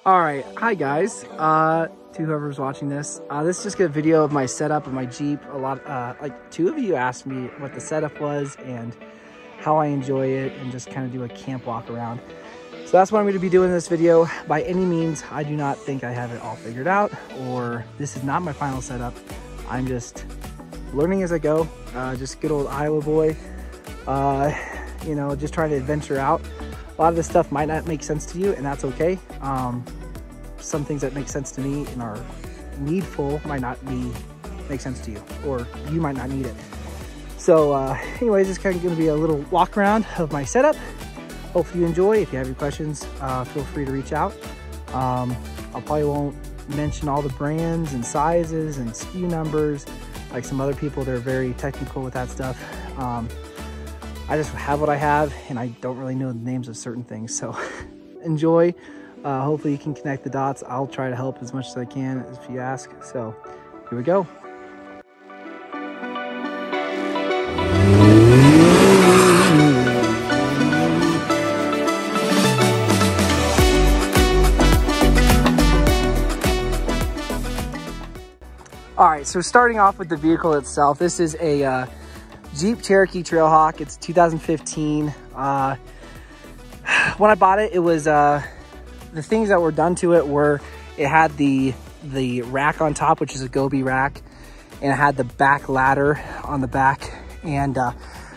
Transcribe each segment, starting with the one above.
All right, hi guys. To whoever's watching this, this is just a video of my setup of my Jeep. Like 2 of you asked me what the setup was and how I enjoy it, and just kind of do a camp walk around. So that's what I'm going to be doing in this video. By any means, I do not think I have it all figured out, or this is not my final setup. I'm just learning as I go. Just good old Iowa boy. You know, just trying to adventure out. A lot of this stuff might not make sense to you, and that's okay. Some things that make sense to me and are needful might not make sense to you, or you might not need it. So anyways, it's kind of going to be a little walk around of my setup. Hopefully you enjoy. If you have any questions, feel free to reach out. I probably won't mention all the brands and sizes and SKU numbers like some other people. They're very technical with that stuff. I just have what I have, and I don't really know the names of certain things, so enjoy. Hopefully you can connect the dots. I'll try to help as much as I can if you ask. So here we go. All right, so starting off with the vehicle itself, this is a Jeep Cherokee Trailhawk. It's 2015. When I bought it, it was the things that were done to it were it had the rack on top, which is a Gobi rack, and it had the back ladder on the back, and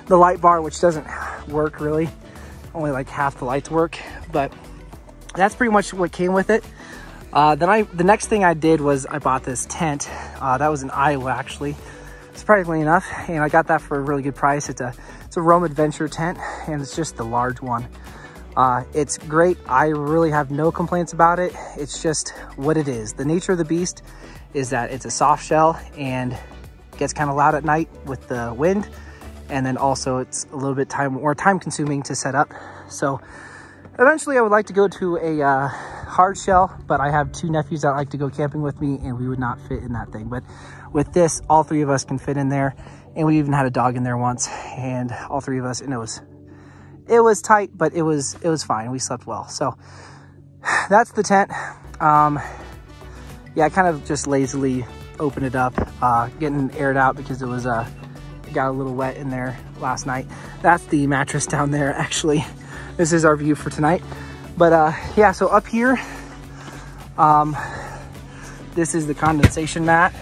the light bar, which doesn't work really. Only like half the lights work, but that's pretty much what came with it. The next thing I did was I bought this tent. That was in Iowa, actually, surprisingly enough, and I got that for a really good price. It's a Roam Adventure tent, and it's just the large one. It's great. I really have no complaints about it. It's just what it is. The nature of the beast is that it's a soft shell and gets kind of loud at night with the wind, and then also it's a little bit more time consuming to set up. So eventually I would like to go to a hard shell, but I have 2 nephews that like to go camping with me, and we would not fit in that thing. But with this, all 3 of us can fit in there, and we even had a dog in there once, and all 3 of us, and it was tight, but it was fine. We slept well. So that's the tent. Yeah, I kind of just lazily opened it up, getting aired out because it was it got a little wet in there last night. That's the mattress down there, actually. This is our view for tonight. But yeah, so up here, this is the condensation mat.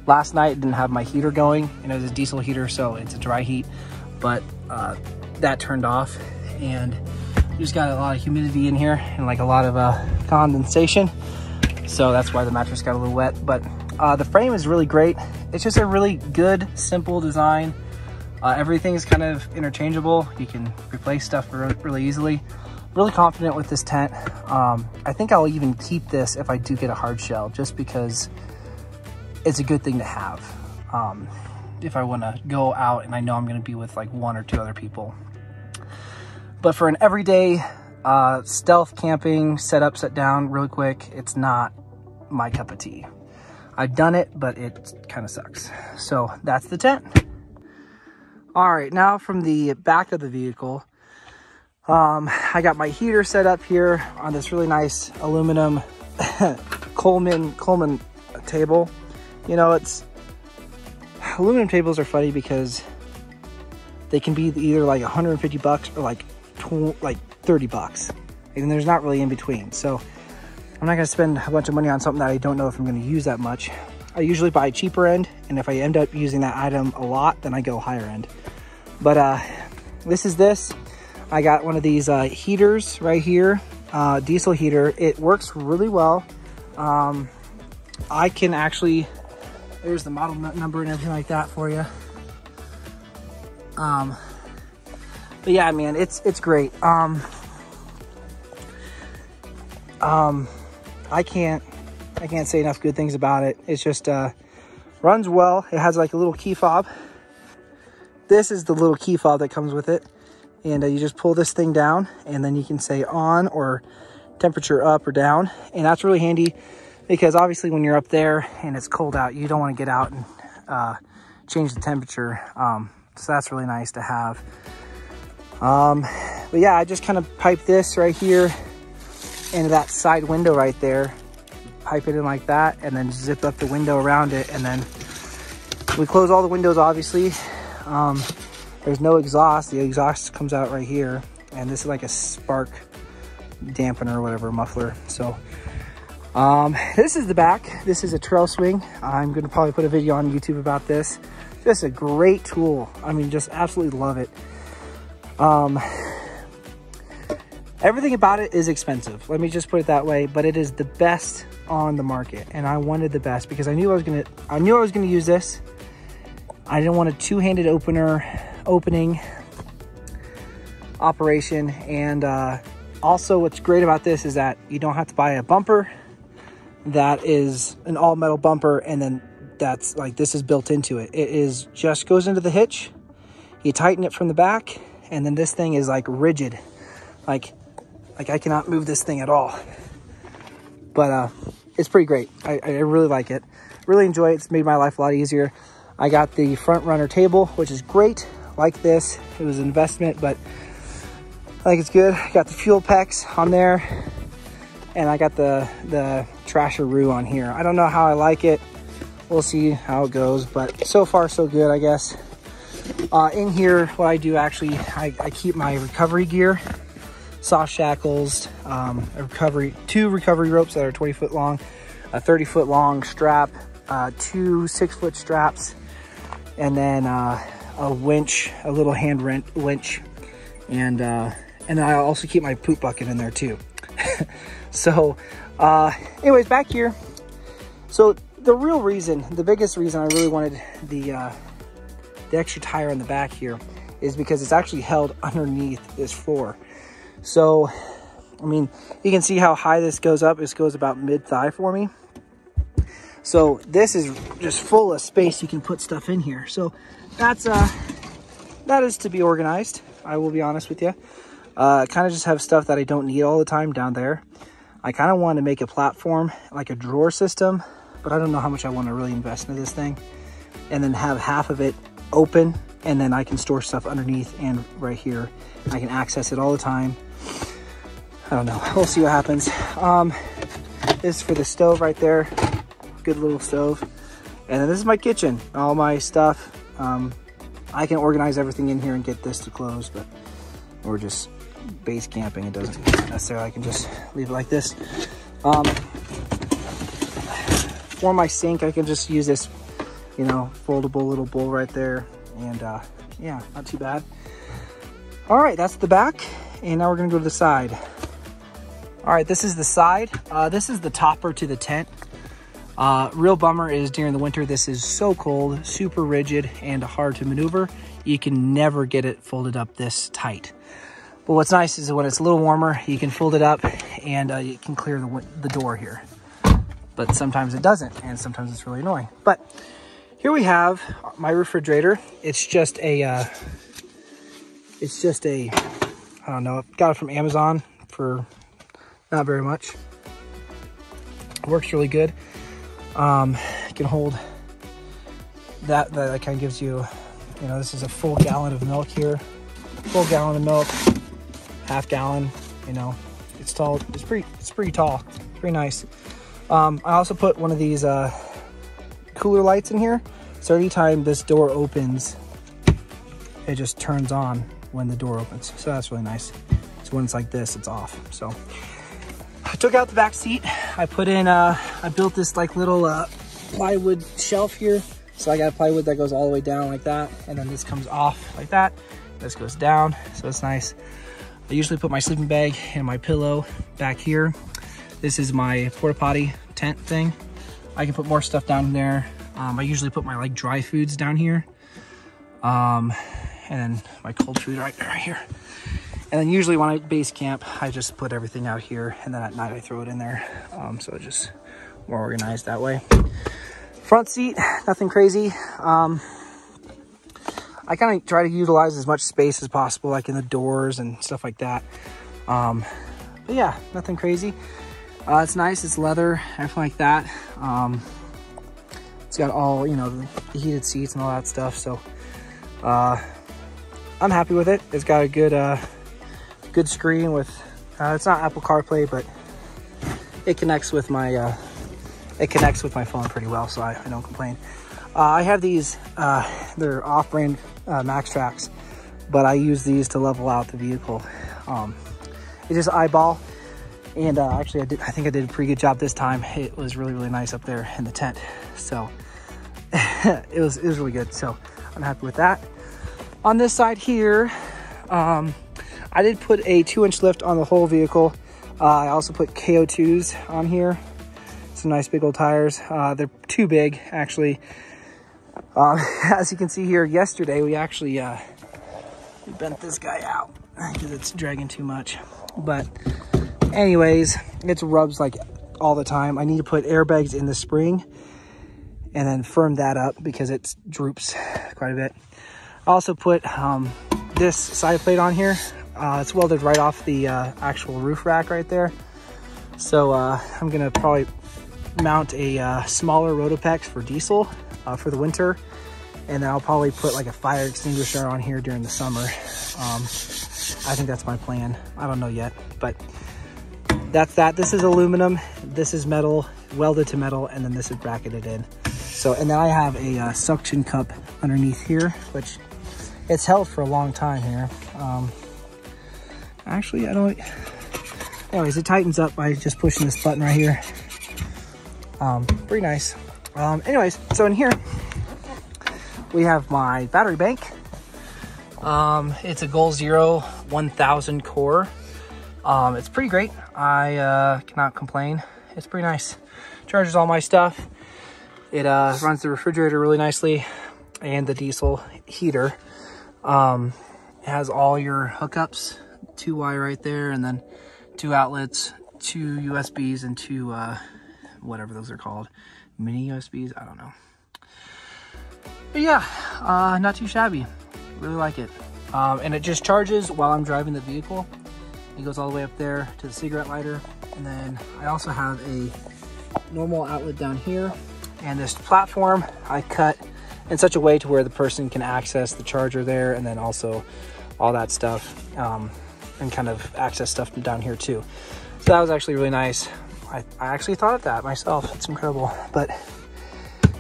Last night didn't have my heater going, and it was a diesel heater, so it's a dry heat, but that turned off, and we just got a lot of humidity in here and like a lot of condensation, so that's why the mattress got a little wet. But the frame is really great. It's just a really good, simple design. Everything is kind of interchangeable. You can replace stuff really easily. Really confident with this tent. I think I'll even keep this if I do get a hard shell, just because it's a good thing to have. If I want to go out and I know I'm going to be with like 1 or 2 other people. But for an everyday stealth camping, set up, set down real quick, it's not my cup of tea. I've done it, but it kind of sucks. So that's the tent. All right, now from the back of the vehicle, I got my heater set up here on this really nice aluminum Coleman table. You know, aluminum tables are funny because they can be either like 150 bucks or like 30 bucks. And there's not really in between. So I'm not gonna spend a bunch of money on something that I don't know if I'm gonna use that much. I usually buy cheaper end, and if I end up using that item a lot, then I go higher end. But this. I got one of these heaters right here, diesel heater. It works really well. I can actually, there's the model number and everything like that for you. But yeah, man, it's great. I can't say enough good things about it. It's just runs well. It has like a little key fob. This is the little key fob that comes with it. And you just pull this thing down, and then you can say on or temperature up or down. And that's really handy because obviously when you're up there and it's cold out, you don't want to get out and change the temperature. So that's really nice to have. But yeah, I just kind of pipe this right here into that side window right there, pipe it in like that, and then zip up the window around it. And then we close all the windows, obviously. There's no exhaust. The exhaust comes out right here. And this is like a spark dampener or whatever, muffler. So this is the back. This is a trail swing. I'm gonna probably put a video on YouTube about this. Just a great tool. I mean, just absolutely love it. Everything about it is expensive. Let me just put it that way, but it is the best on the market. And I wanted the best because I knew I was gonna use this. I didn't want a two-handed opening operation. And also what's great about this is that you don't have to buy a bumper that is an all metal bumper, and then that's like, this is built into it. It is just goes into the hitch, you tighten it from the back, and then this thing is like rigid. Like I cannot move this thing at all. But it's pretty great. I really like it. Really enjoy it. It's made my life a lot easier. I got the front runner table, which is great. Like this, it was an investment, but I think it's good. I got the fuel packs on there, and I got the trasheroo on here. I don't know how I like it. We'll see how it goes, but so far so good, I guess. In here, what I do actually, I keep my recovery gear, soft shackles, two recovery ropes that are 20 foot long, a 30 foot long strap, 2 6-foot straps, and then a winch, a little hand winch, and I also keep my poop bucket in there too. So anyways, back here. So the biggest reason I really wanted the extra tire on the back here is because it's actually held underneath this floor. So, I mean, you can see how high this goes up. This goes about mid-thigh for me. So this is just full of space. You can put stuff in here. So that is to be organized. I will be honest with you. Kind of just have stuff that I don't need all the time down there. I kind of want to make a platform, like a drawer system, but I don't know how much I want to really invest into this thing. And then have half of it open, and then I can store stuff underneath and right here. I can access it all the time. I don't know. We'll see what happens. This is for the stove right there. Good little stove. And then this is my kitchen. All my stuff. I can organize everything in here and get this to close, but we're just base camping. It doesn't necessarily, I can just leave it like this. For my sink, I can just use this, you know, foldable little bowl right there. And yeah, not too bad. All right, that's the back. And now we're gonna go to the side. All right, this is the side. This is the topper to the tent. Real bummer is during the winter, this is so cold, super rigid, and hard to maneuver. You can never get it folded up this tight. But what's nice is when it's a little warmer, you can fold it up and you can clear the door here. But sometimes it doesn't, and sometimes it's really annoying. But here we have my refrigerator. It's just a, I don't know, got it from Amazon for not very much. It works really good. It can hold that kind of gives you, you know, this is a full gallon of milk here. Full gallon of milk, half gallon, you know, it's tall. It's pretty tall. Pretty nice. I also put one of these cooler lights in here. So anytime this door opens, it just turns on when the door opens. So that's really nice. So when it's like this, it's off. So I took out the back seat. I put in, I built this like little plywood shelf here. So I got plywood that goes all the way down like that. And then this comes off like that. This goes down, so it's nice. I usually put my sleeping bag and my pillow back here. This is my porta potty tent thing. I can put more stuff down there. I usually put my like dry foods down here. And then my cold food right here. And then usually when I base camp, I just put everything out here, and then at night I throw it in there. So it's just more organized that way. Front seat, nothing crazy. I kind of try to utilize as much space as possible, like in the doors and stuff like that. But yeah, nothing crazy. It's nice, it's leather, everything like that. It's got all, you know, the heated seats and all that stuff. So I'm happy with it. It's got a good screen with, it's not Apple CarPlay, but it connects with my phone pretty well, so I don't complain. I have these, they're off-brand Max Tracks, but I use these to level out the vehicle. It's just eyeball, and actually I think I did a pretty good job this time. It was really, really nice up there in the tent, so it was really good. So I'm happy with that. On this side here, I did put a 2-inch lift on the whole vehicle. I also put KO2s on here. Some nice big old tires. They're too big, actually. As you can see here, yesterday we actually we bent this guy out because it's dragging too much. But anyways, it rubs like all the time. I need to put airbags in the spring and then firm that up because it droops quite a bit. I also put this side plate on here. It's welded right off the actual roof rack right there. So I'm gonna probably mount a smaller Rotopex for diesel for the winter, and then I'll probably put like a fire extinguisher on here during the summer. I think that's my plan. I don't know yet, but that's that. This is aluminum, this is metal, welded to metal, and then this is bracketed in. So, and then I have a suction cup underneath here, which it's held for a long time here. Actually, I don't, anyways, it tightens up by just pushing this button right here. Pretty nice. Anyways, so in here we have my battery bank. It's a Goal Zero 1000 core. It's pretty great. I cannot complain. It's pretty nice. Charges all my stuff. It runs the refrigerator really nicely, and the diesel heater. It has all your hookups, 2 wire right there, and then 2 outlets, 2 USBs, and 2 whatever those are called, mini USBs, I don't know. But yeah, not too shabby. Really like it. And it just charges while I'm driving the vehicle. It goes all the way up there to the cigarette lighter. And then I also have a normal outlet down here. And this platform I cut in such a way to where the person can access the charger there, and then also all that stuff, and kind of access stuff down here too. So that was actually really nice. I actually thought of that myself. It's incredible. But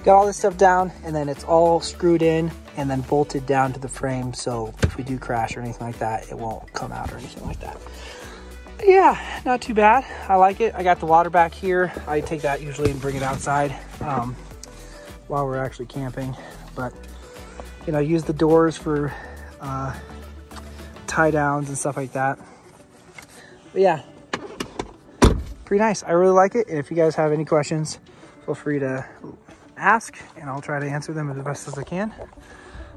got all this stuff down, and then it's all screwed in and then bolted down to the frame, so if we do crash or anything like that, it won't come out or anything like that. But yeah, not too bad. I like it. I got the water back here. I take that usually and bring it outside while we're actually camping. But you know, use the doors for tie downs and stuff like that. But yeah, pretty nice. I really like it. And if you guys have any questions, feel free to ask, and I'll try to answer them as best as I can.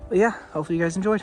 But yeah, hopefully you guys enjoyed.